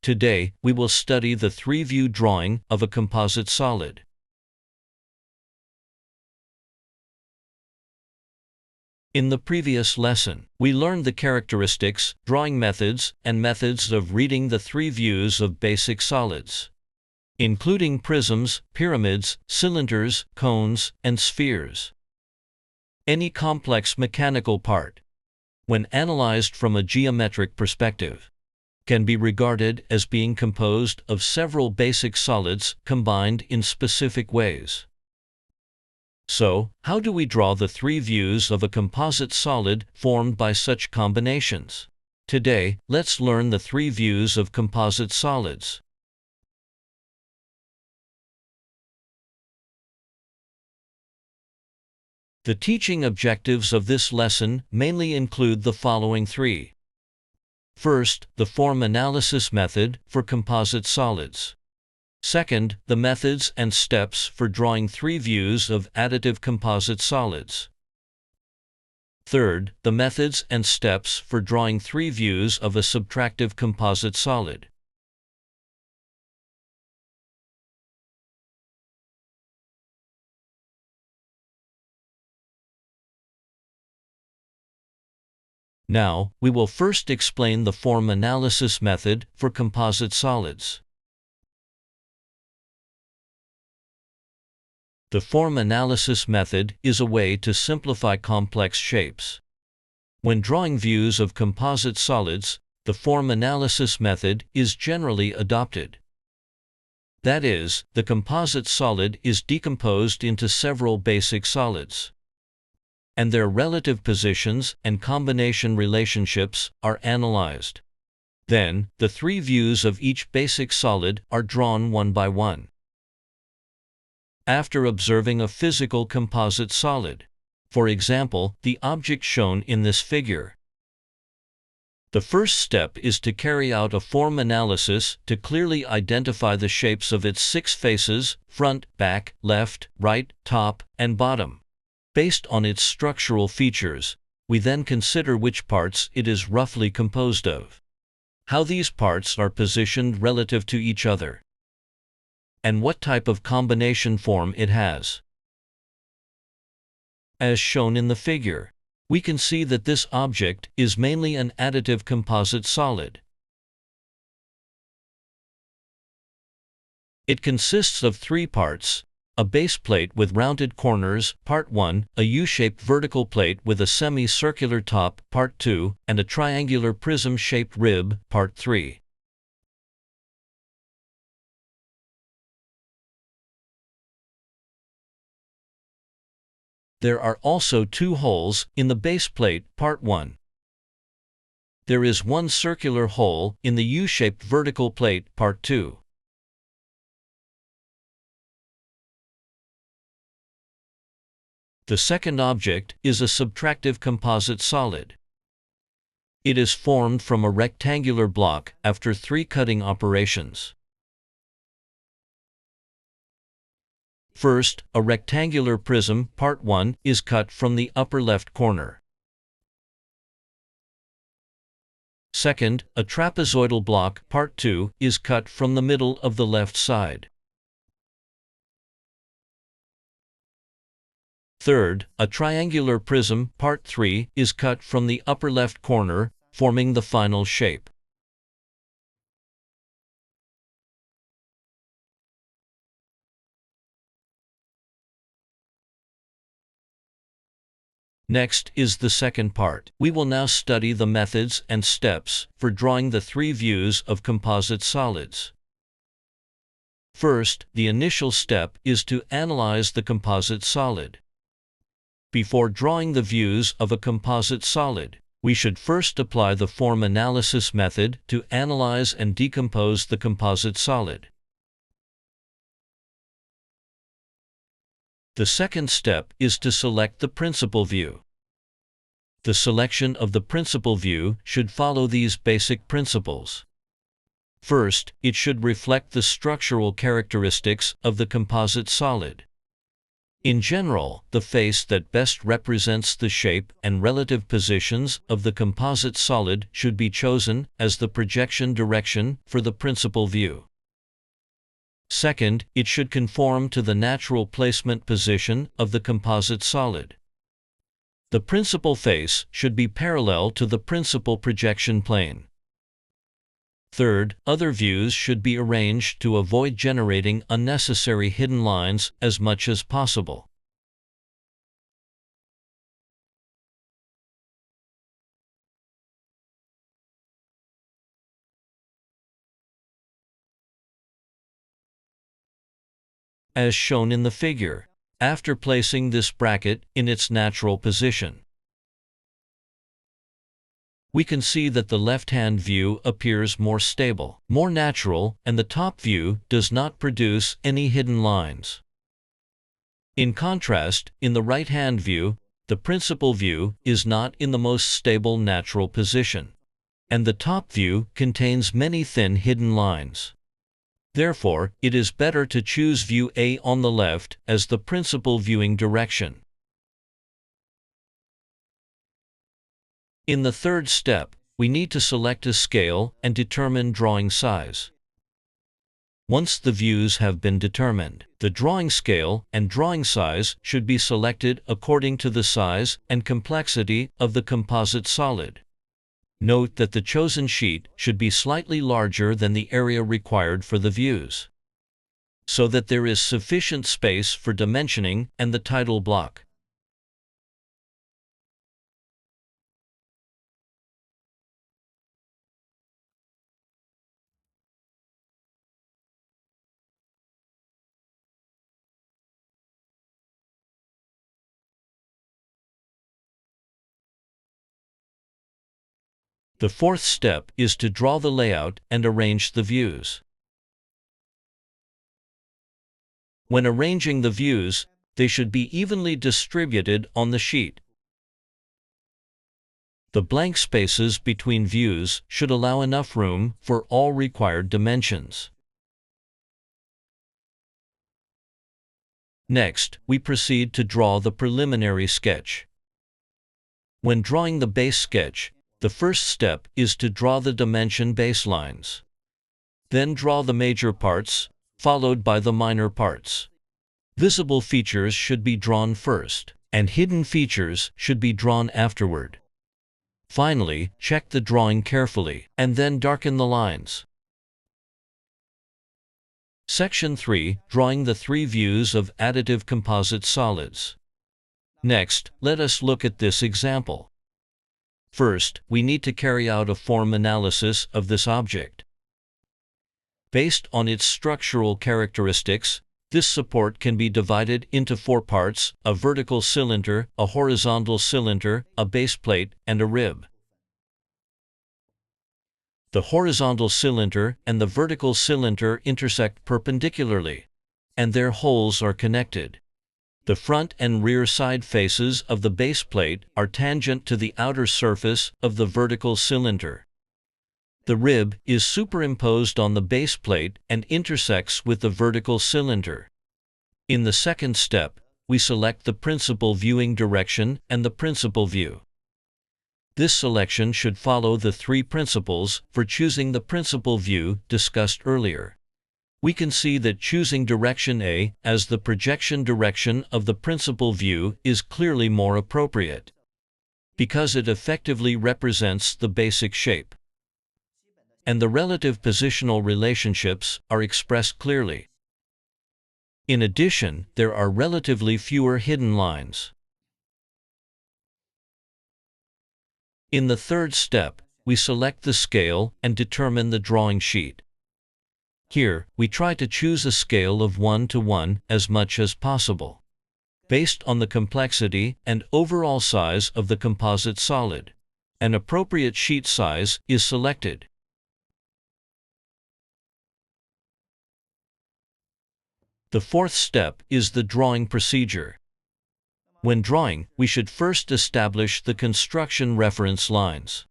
Today, we will study the three-view drawing of a composite solid. In the previous lesson, we learned the characteristics, drawing methods, and methods of reading the three views of basic solids, including prisms, pyramids, cylinders, cones, and spheres. Any complex mechanical part, when analyzed from a geometric perspective, can be regarded as being composed of several basic solids combined in specific ways. So, how do we draw the three views of a composite solid formed by such combinations? Today, let's learn the three views of composite solids. The teaching objectives of this lesson mainly include the following three. First, the form analysis method for composite solids. Second, the methods and steps for drawing three views of additive composite solids. Third, the methods and steps for drawing three views of a subtractive composite solid. Now, we will first explain the form analysis method for composite solids. The form analysis method is a way to simplify complex shapes. When drawing views of composite solids, the form analysis method is generally adopted. That is, the composite solid is decomposed into several basic solids, and their relative positions and combination relationships are analyzed. Then, the three views of each basic solid are drawn one by one. After observing a physical composite solid, for example, the object shown in this figure, the first step is to carry out a form analysis to clearly identify the shapes of its six faces: front, back, left, right, top, and bottom. Based on its structural features, we then consider which parts it is roughly composed of, how these parts are positioned relative to each other, and what type of combination form it has. As shown in the figure, we can see that this object is mainly an additive composite solid. It consists of three parts: a base plate with rounded corners, part 1, a U-shaped vertical plate with a semicircular top, part 2, and a triangular prism-shaped rib, part 3. There are also two holes in the base plate, part 1. There is one circular hole in the U-shaped vertical plate, part 2. The second object is a subtractive composite solid. It is formed from a rectangular block after three cutting operations. First, a rectangular prism, part 1, is cut from the upper left corner. Second, a trapezoidal block, part 2, is cut from the middle of the left side. Third, a triangular prism, part 3, is cut from the upper left corner, forming the final shape. Next is the second part. We will now study the methods and steps for drawing the three views of composite solids. First, the initial step is to analyze the composite solid. Before drawing the views of a composite solid, we should first apply the form analysis method to analyze and decompose the composite solid. The second step is to select the principal view. The selection of the principal view should follow these basic principles. First, it should reflect the structural characteristics of the composite solid. In general, the face that best represents the shape and relative positions of the composite solid should be chosen as the projection direction for the principal view. Second, it should conform to the natural placement position of the composite solid. The principal face should be parallel to the principal projection plane. Third, other views should be arranged to avoid generating unnecessary hidden lines as much as possible. As shown in the figure, after placing this bracket in its natural position, we can see that the left-hand view appears more stable, more natural, and the top view does not produce any hidden lines. In contrast, in the right-hand view, the principal view is not in the most stable natural position, and the top view contains many thin hidden lines. Therefore, it is better to choose view A on the left as the principal viewing direction. In the third step, we need to select a scale and determine drawing size. Once the views have been determined, the drawing scale and drawing size should be selected according to the size and complexity of the composite solid. Note that the chosen sheet should be slightly larger than the area required for the views, so that there is sufficient space for dimensioning and the title block. The fourth step is to draw the layout and arrange the views. When arranging the views, they should be evenly distributed on the sheet. The blank spaces between views should allow enough room for all required dimensions. Next, we proceed to draw the preliminary sketch. When drawing the base sketch, the first step is to draw the dimension baselines. Then draw the major parts, followed by the minor parts. Visible features should be drawn first, and hidden features should be drawn afterward. Finally, check the drawing carefully, and then darken the lines. Section 3. Drawing the three views of additive composite solids. Next, let us look at this example. First, we need to carry out a form analysis of this object. Based on its structural characteristics, this support can be divided into four parts: a vertical cylinder, a horizontal cylinder, a base plate, and a rib. The horizontal cylinder and the vertical cylinder intersect perpendicularly, and their holes are connected. The front and rear side faces of the base plate are tangent to the outer surface of the vertical cylinder. The rib is superimposed on the base plate and intersects with the vertical cylinder. In the second step, we select the principal viewing direction and the principal view. This selection should follow the three principles for choosing the principal view discussed earlier. We can see that choosing direction A as the projection direction of the principal view is clearly more appropriate, because it effectively represents the basic shape, and the relative positional relationships are expressed clearly. In addition, there are relatively fewer hidden lines. In the third step, we select the scale and determine the drawing sheet. Here, we try to choose a scale of 1:1 as much as possible, based on the complexity and overall size of the composite solid. An appropriate sheet size is selected. The fourth step is the drawing procedure. When drawing, we should first establish the construction reference lines.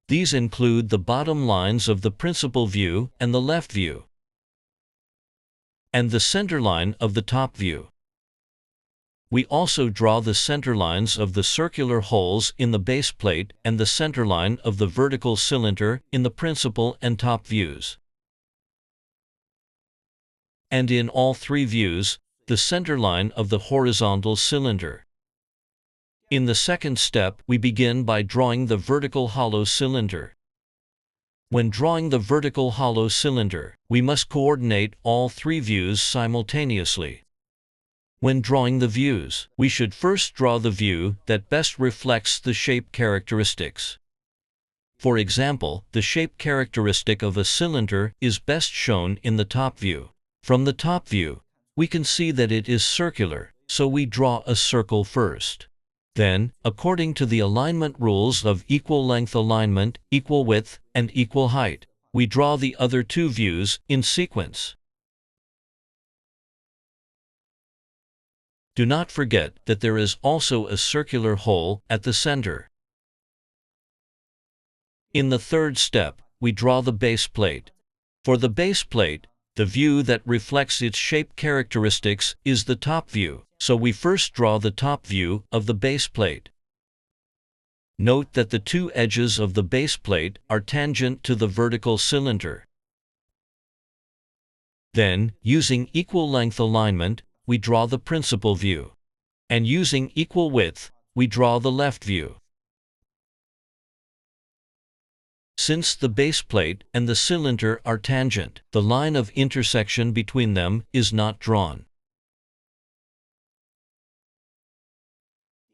These include the bottom lines of the principal view and the left view. and the centerline of the top view. We also draw the centerlines of the circular holes in the base plate and the centerline of the vertical cylinder in the principal and top views. And in all three views, the centerline of the horizontal cylinder. In the second step, we begin by drawing the vertical hollow cylinder. When drawing the vertical hollow cylinder, we must coordinate all three views simultaneously. When drawing the views, we should first draw the view that best reflects the shape characteristics. For example, the shape characteristic of a cylinder is best shown in the top view. From the top view, we can see that it is circular, so we draw a circle first. Then, according to the alignment rules of equal length alignment, equal width, and equal height, we draw the other two views in sequence. Do not forget that there is also a circular hole at the center. In the third step, we draw the base plate. For the base plate, the view that reflects its shape characteristics is the top view, so we first draw the top view of the base plate. Note that the two edges of the base plate are tangent to the vertical cylinder. Then, using equal length alignment, we draw the principal view. And using equal width, we draw the left view. Since the base plate and the cylinder are tangent, the line of intersection between them is not drawn.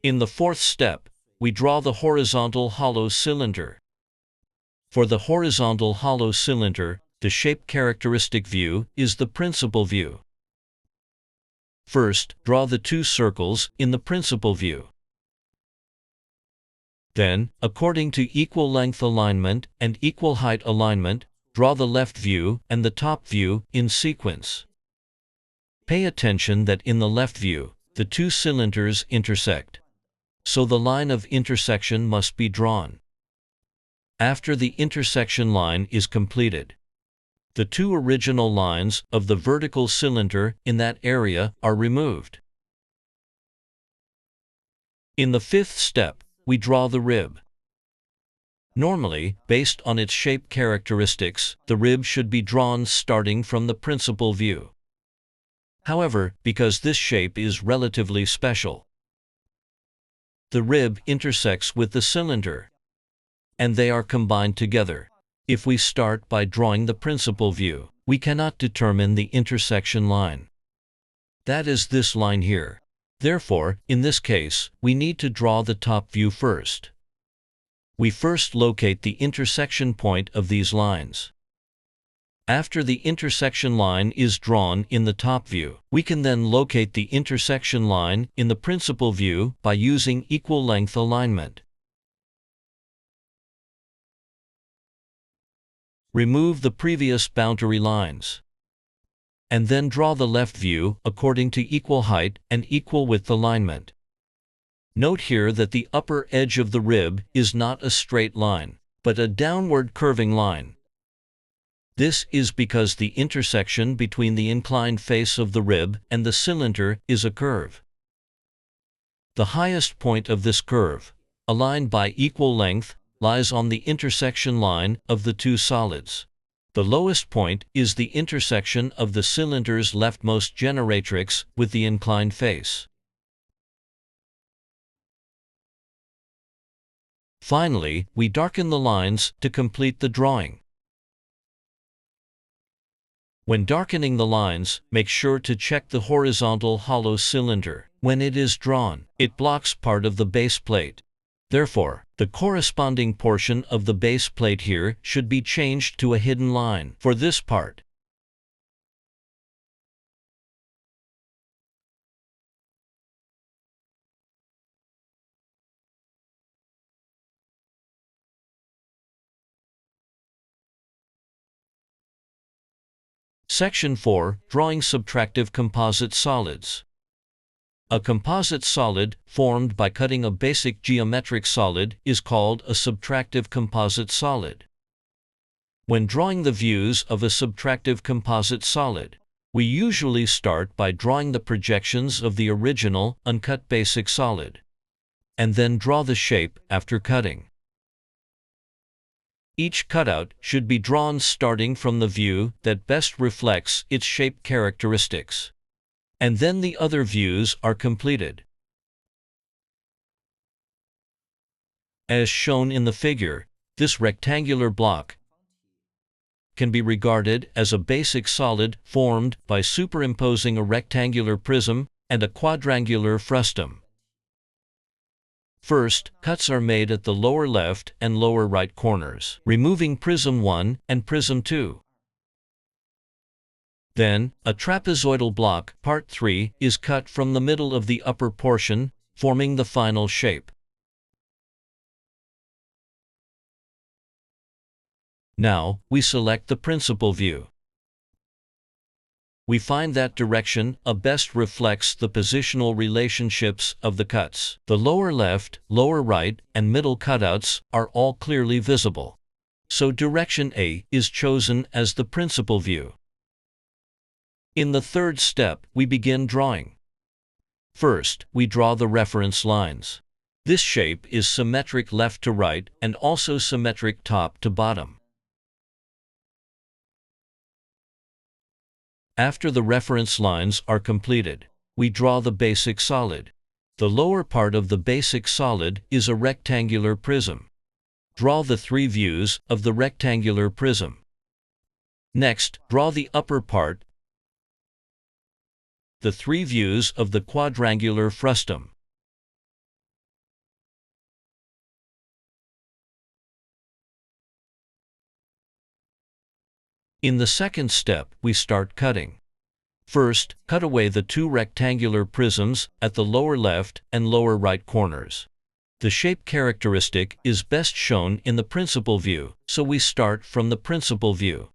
In the fourth step, we draw the horizontal hollow cylinder. For the horizontal hollow cylinder, the shape characteristic view is the principal view. First, draw the two circles in the principal view. Then, according to equal length alignment and equal height alignment, draw the left view and the top view in sequence. Pay attention that in the left view, the two cylinders intersect. So the line of intersection must be drawn. After the intersection line is completed, the two original lines of the vertical cylinder in that area are removed. In the fifth step, we draw the rib. Normally, based on its shape characteristics, the rib should be drawn starting from the principal view. However, because this shape is relatively special, the rib intersects with the cylinder, and they are combined together. If we start by drawing the principal view, we cannot determine the intersection line. That is this line here. Therefore, in this case, we need to draw the top view first. We first locate the intersection point of these lines. After the intersection line is drawn in the top view, we can then locate the intersection line in the principal view by using equal length alignment. Remove the previous boundary lines, and then draw the left view according to equal height and equal width alignment. Note here that the upper edge of the rib is not a straight line, but a downward curving line. This is because the intersection between the inclined face of the rib and the cylinder is a curve. The highest point of this curve, aligned by equal length, lies on the intersection line of the two solids. The lowest point is the intersection of the cylinder's leftmost generatrix with the inclined face. Finally, we darken the lines to complete the drawing. When darkening the lines, make sure to check the horizontal hollow cylinder. When it is drawn, it blocks part of the base plate. Therefore, the corresponding portion of the base plate here should be changed to a hidden line for this part. Section 4. Drawing subtractive composite solids. A composite solid, formed by cutting a basic geometric solid, is called a subtractive composite solid. When drawing the views of a subtractive composite solid, We usually start by drawing the projections of the original, uncut basic solid, and then draw the shape after cutting. Each cutout should be drawn starting from the view that best reflects its shape characteristics, and then the other views are completed. As shown in the figure, this rectangular block can be regarded as a basic solid formed by superimposing a rectangular prism and a quadrangular frustum. First, cuts are made at the lower left and lower right corners, removing prism 1 and prism 2. Then, a trapezoidal block, part 3, is cut from the middle of the upper portion, forming the final shape. Now, we select the principal view. We find that direction best reflects the positional relationships of the cuts. The lower left, lower right, and middle cutouts are all clearly visible. So direction A is chosen as the principal view. In the third step, we begin drawing. First, we draw the reference lines. This shape is symmetric left to right and also symmetric top to bottom. After the reference lines are completed, we draw the basic solid. The lower part of the basic solid is a rectangular prism. Draw the three views of the rectangular prism. Next, draw the upper part, the three views of the quadrangular frustum. In the second step, we start cutting. First, cut away the two rectangular prisms at the lower left and lower right corners. The shape characteristic is best shown in the principal view, so we start from the principal view.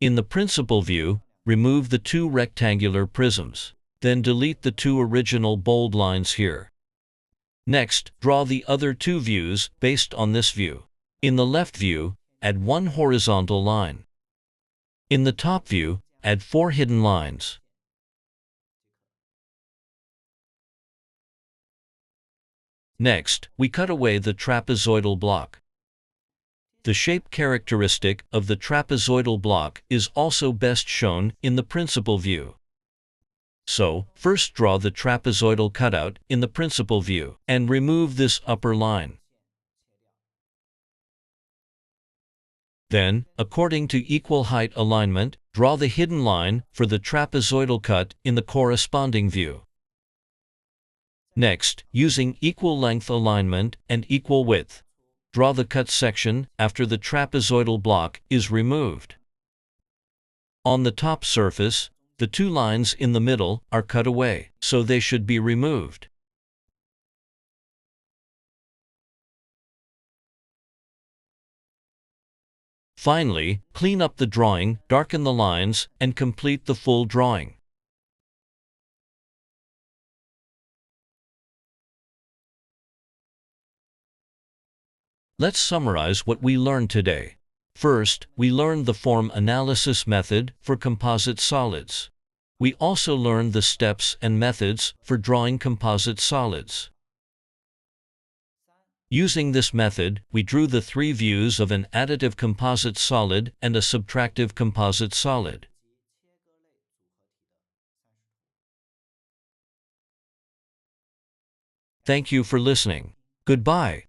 In the principal view, remove the two rectangular prisms. Then delete the two original bold lines here. Next, draw the other two views based on this view. In the left view, add one horizontal line. In the top view, add 4 hidden lines. Next, we cut away the trapezoidal block. The shape characteristic of the trapezoidal block is also best shown in the principal view. So, first draw the trapezoidal cutout in the principal view, and remove this upper line. Then, according to equal height alignment, draw the hidden line for the trapezoidal cut in the corresponding view. Next, using equal length alignment and equal width, draw the cut section after the trapezoidal block is removed. On the top surface, the two lines in the middle are cut away, so they should be removed. Finally, clean up the drawing, darken the lines, and complete the full drawing. Let's summarize what we learned today. First, we learned the form analysis method for composite solids. We also learned the steps and methods for drawing composite solids. Using this method, we drew the three views of an additive composite solid and a subtractive composite solid. Thank you for listening. Goodbye.